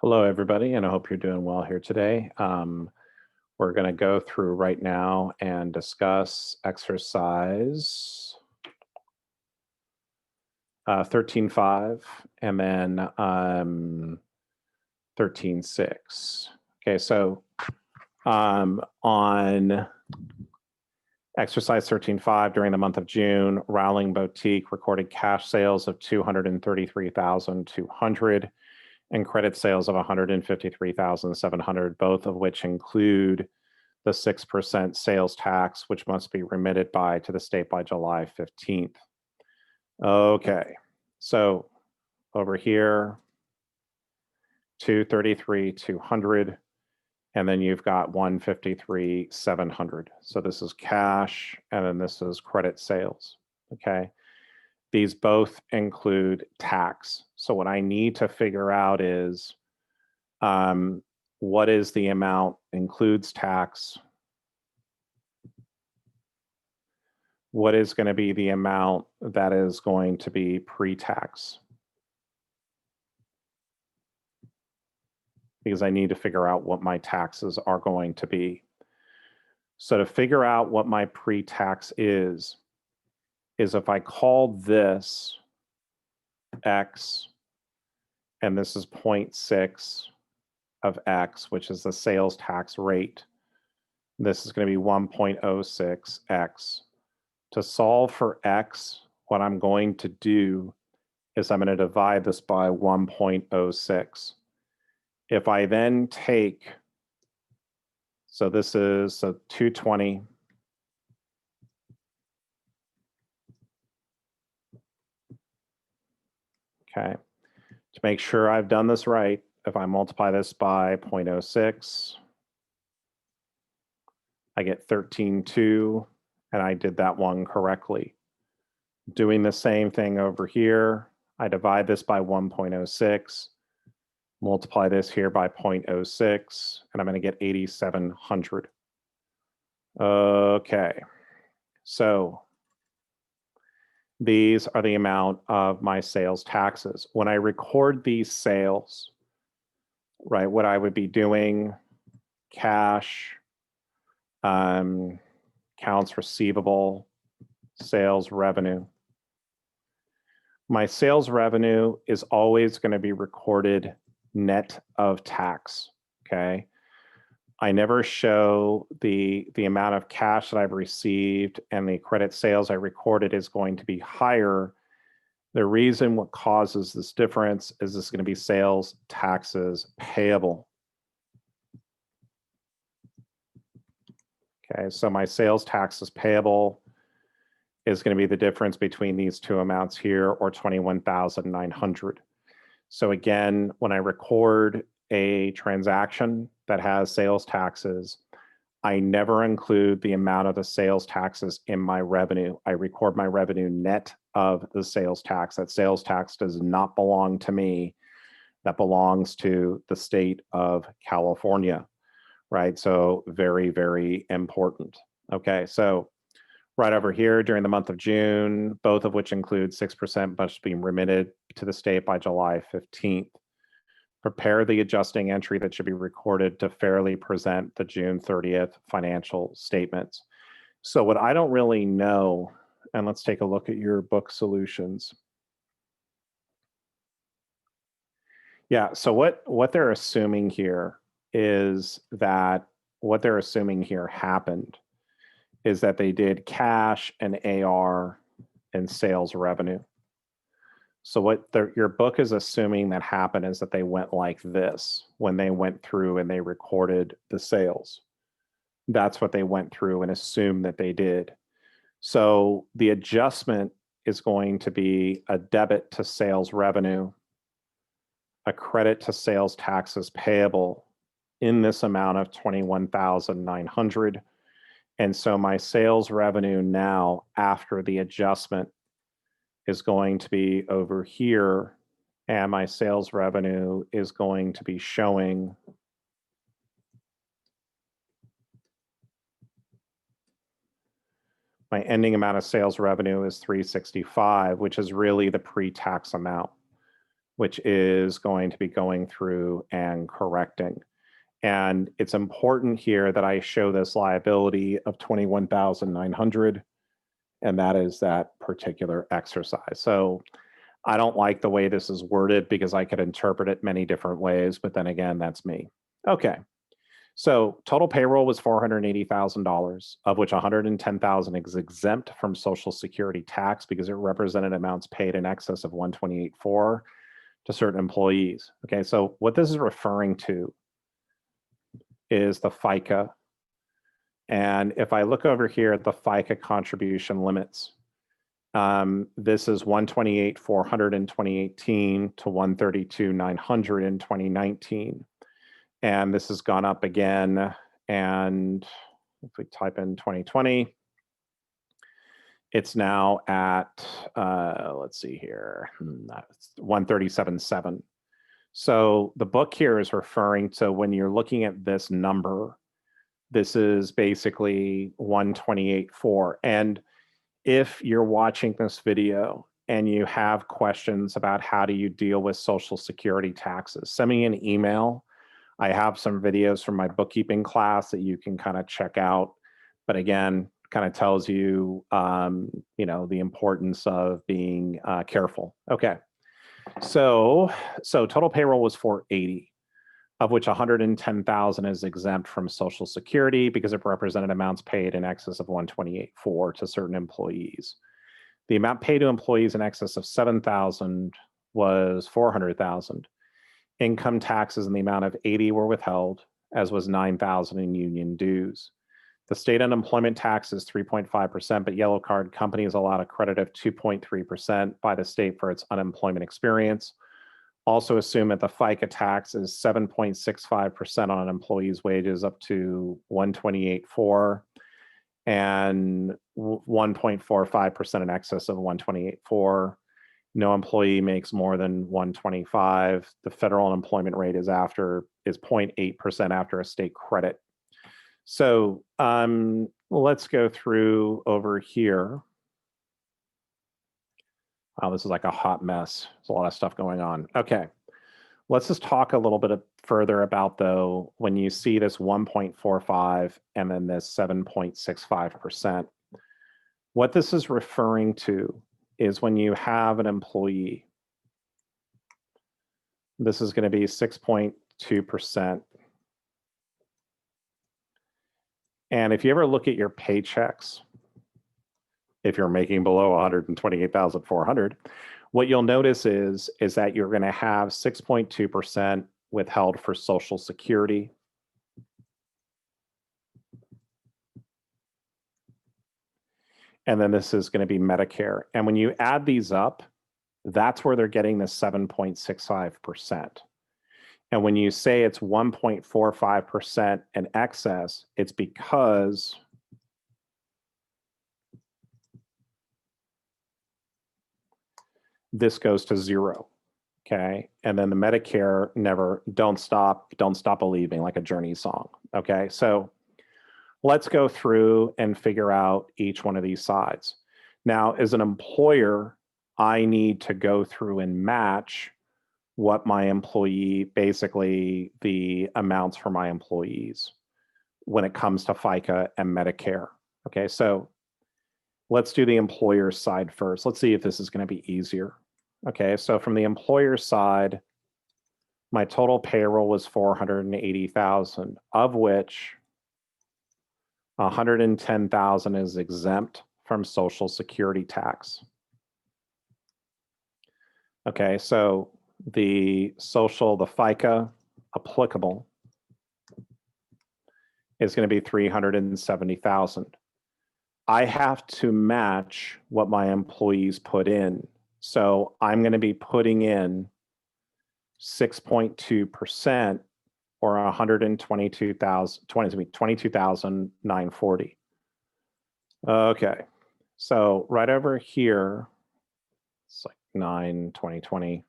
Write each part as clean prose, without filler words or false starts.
Hello, everybody, and I hope you're doing well here today. We're going to go through right now and discuss exercise 13.5 and then 13.6. Okay, so on exercise 13.5, during the month of June, Rowling Boutique recorded cash sales of $233,200 and credit sales of $153,700, both of which include the 6% sales tax, which must be remitted to the state by July 15th. Okay, so over here, 233,200, and then you've got 153,700. So this is cash, and then this is credit sales, okay? These both include tax. So what I need to figure out is what is the amount includes tax? What is going to be the amount that is going to be pre-tax? Because I need to figure out what my taxes are going to be. So to figure out what my pre-tax is if I call this X, and this is 0.6 of X, which is the sales tax rate. This is going to be 1.06X. To solve for X, what I'm going to do is I'm going to divide this by 1.06. If I then take, so this is 220. Okay, to make sure I've done this right, if I multiply this by 0.06, I get 13.2, and I did that one correctly. Doing the same thing over here, I divide this by 1.06, multiply this here by 0.06, and I'm going to get 8,700. Okay, so these are the amount of my sales taxes. When I record these sales, right, what I would be doing, cash, accounts receivable, sales revenue. My sales revenue is always going to be recorded net of tax, okay? I never show the amount of cash that I've received, and the credit sales I recorded is going to be higher. The reason what causes this difference is this is going to be sales taxes payable. Okay, so my sales taxes payable is going to be the difference between these two amounts here, or 21,900. So again, when I record a transaction that has sales taxes, I never include the amount of the sales taxes in my revenue. I record my revenue net of the sales tax. That sales tax does not belong to me. That belongs to the state of California, right? So very, very important. Okay, so right over here during the month of June, both of which include 6% must be remitted to the state by July 15th. Prepare the adjusting entry that should be recorded to fairly present the June 30th financial statements. So what I don't really know, and let's take a look at your book solutions. Yeah, so what they're assuming here is that what they're assuming here happened is that they did cash and AR and sales revenue. So what your book is assuming that happened is that they went like this when they went through and they recorded the sales. That's what they went through and assumed that they did. So the adjustment is going to be a debit to sales revenue, a credit to sales taxes payable in this amount of 21,900. And so my sales revenue now after the adjustment is going to be over here, and my sales revenue is going to be showing my ending amount of sales revenue is 365, which is really the pre-tax amount, which is going to be going through and correcting. And it's important here that I show this liability of 21,900, and that is that particular exercise. So I don't like the way this is worded because I could interpret it many different ways, but then again, that's me. Okay, so total payroll was $480,000, of which $110,000 is exempt from Social Security tax because it represented amounts paid in excess of $128,400 to certain employees. Okay, so what this is referring to is the FICA. And if I look over here at the FICA contribution limits, this is $128,400 in 2018 to $132,900 in 2019. And this has gone up again. And if we type in 2020, it's now at, let's see here, 137.7. So the book here is referring to when you're looking at this number, this is basically 128.4. And if you're watching this video and you have questions about how do you deal with Social Security taxes, send me an email. I have some videos from my bookkeeping class that you can kind of check out. But again, kind of tells you, you know, the importance of being careful. Okay, so total payroll was 480, of which 110,000 is exempt from Social Security because it represented amounts paid in excess of 128.4 to certain employees. The amount paid to employees in excess of 7,000 was 400,000. Income taxes in the amount of 80 were withheld, as was 9,000 in union dues. The state unemployment tax is 3.5%, but yellow card companies allowed a credit of 2.3% by the state for its unemployment experience. Also assume that the FICA tax is 7.65% on an employee's wages up to 128.4 and 1.45% in excess of 128.4. No employee makes more than 125. The federal unemployment rate is 0.8% after a state credit. So let's go through over here. Wow, this is like a hot mess. There's a lot of stuff going on. Okay, let's just talk a little bit further about, though, when you see this 1.45 and then this 7.65%. What this is referring to is when you have an employee, this is going to be 6.2%. And if you ever look at your paychecks, if you're making below 128,400, what you'll notice is that you're going to have 6.2% withheld for Social Security. And then this is going to be Medicare. And when you add these up, that's where they're getting the 7.65%. And when you say it's 1.45% in excess, it's because this goes to zero, okay? And then the Medicare don't stop believing, like a Journey song, okay? So let's go through and figure out each one of these sides. Now, as an employer, I need to go through and match what my employee, basically the amounts for my employees when it comes to FICA and Medicare. Okay, so let's do the employer side first. Let's see if this is going to be easier. Okay, so from the employer side, my total payroll was 480,000, of which 110,000 is exempt from Social Security tax. Okay, so the FICA applicable is going to be 370,000. I have to match what my employees put in. So I'm going to be putting in 6.2% or 22,940. Okay, so right over here, it's like 9/20/20.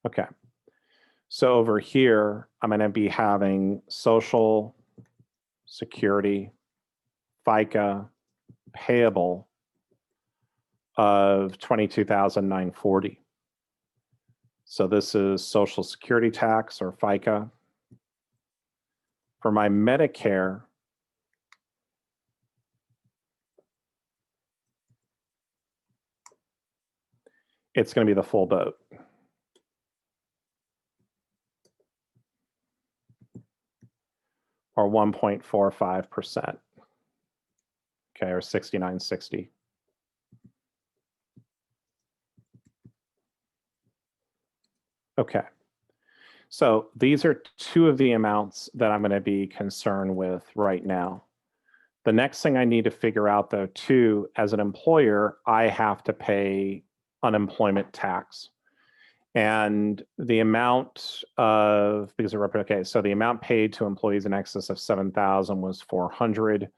Okay, so over here, I'm going to be having Social Security, FICA, Payable of 22,940. So this is Social Security tax or FICA. For my Medicare, it's going to be the full boat. Or 1.45%. Okay, or 6960. Okay. So these are two of the amounts that I'm going to be concerned with right now. The next thing I need to figure out, though, too, as an employer, I have to pay unemployment tax. And the amount of, because of, okay, so the amount paid to employees in excess of 7,000 was 400.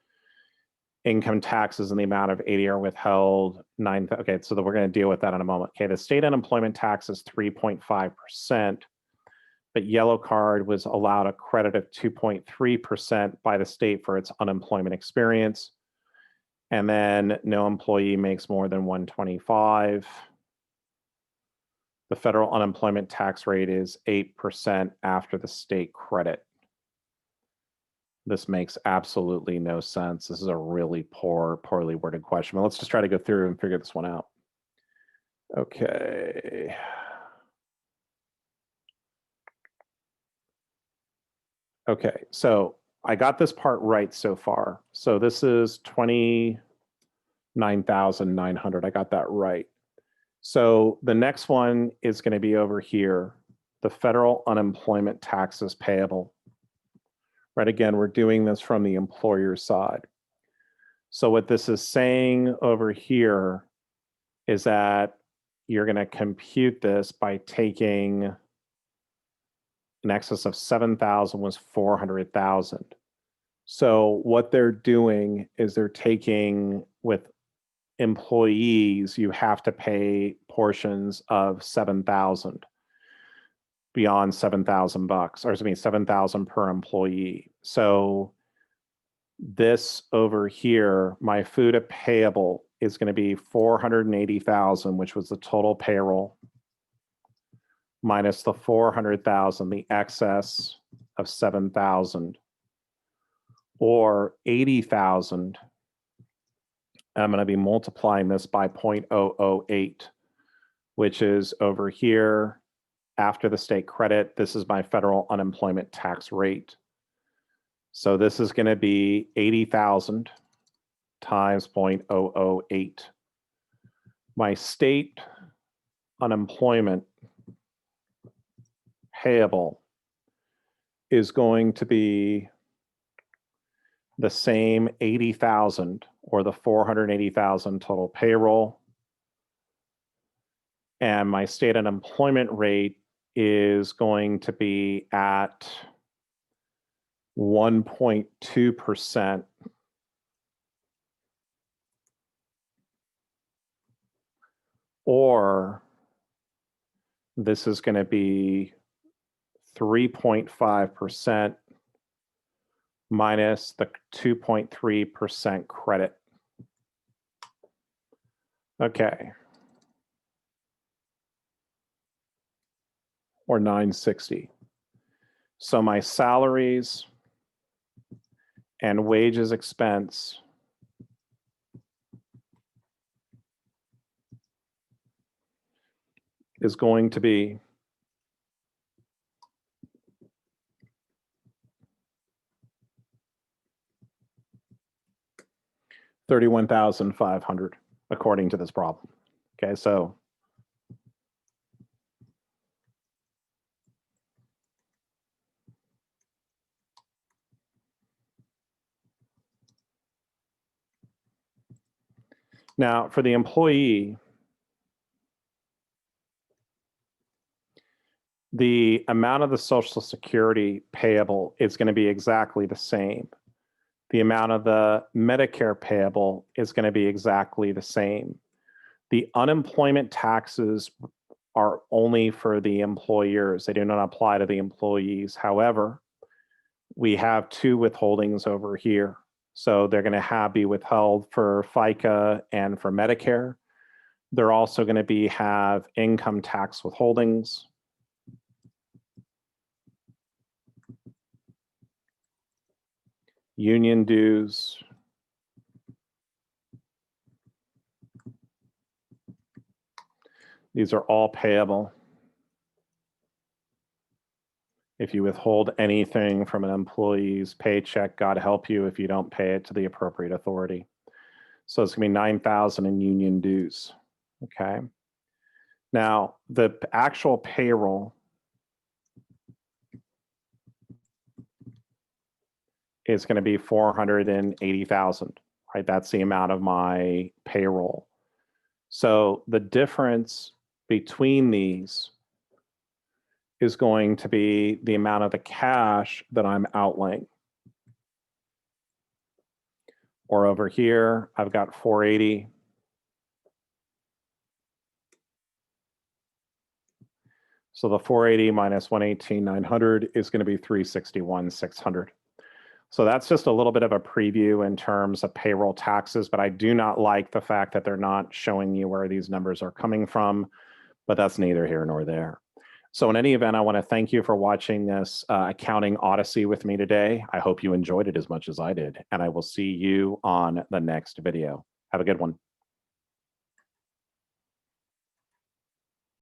Income taxes in the amount of 80 are withheld. Okay, so we're going to deal with that in a moment. Okay, the state unemployment tax is 3.5%, but yellow card was allowed a credit of 2.3% by the state for its unemployment experience. And then no employee makes more than 125. The federal unemployment tax rate is 8% after the state credit. This makes absolutely no sense. This is a really poorly worded question, but let's just try to go through and figure this one out. Okay. Okay, so I got this part right so far. So this is 29,900. I got that right. So the next one is going to be over here, the federal unemployment taxes payable. Right, again, we're doing this from the employer side. So what this is saying over here is that you're going to compute this by taking in excess of 7,000 was 400,000. So what they're doing is they're taking with employees, you have to pay portions of 7,000 beyond 7,000 bucks, or I mean 7,000 per employee. So this over here, my FUTA payable is going to be 480,000, which was the total payroll, minus the 400,000, the excess of 7,000, or 80,000. I'm going to be multiplying this by 0.008, which is over here after the state credit. This is my federal unemployment tax rate. So this is going to be 80,000 times 0.008. My state unemployment payable is going to be the same 80,000 or the 480,000 total payroll. And my state unemployment rate is going to be at 1.2%. Or this is going to be 3.5% minus the 2.3% credit. Okay. Or 960. So my salaries and wages expense is going to be $31,500 according to this problem. Okay, so now for the employee, the amount of the Social Security payable is going to be exactly the same. The amount of the Medicare payable is going to be exactly the same. The unemployment taxes are only for the employers. They do not apply to the employees. However, we have two withholdings over here. So they're going to be withheld for FICA and for Medicare. They're also going to have income tax withholdings. Union dues. These are all payable. If you withhold anything from an employee's paycheck, God help you if you don't pay it to the appropriate authority. So it's going to be $9,000 in union dues. Okay. Now, the actual payroll is going to be $480,000, right? That's the amount of my payroll. So the difference between these is going to be the amount of the cash that I'm outlaying. Or over here, I've got 480. So the 480 minus 118,900 is going to be 361,600. So that's just a little bit of a preview in terms of payroll taxes, but I do not like the fact that they're not showing you where these numbers are coming from, but that's neither here nor there. So in any event, I want to thank you for watching this accounting odyssey with me today. I hope you enjoyed it as much as I did, and I will see you on the next video. Have a good one.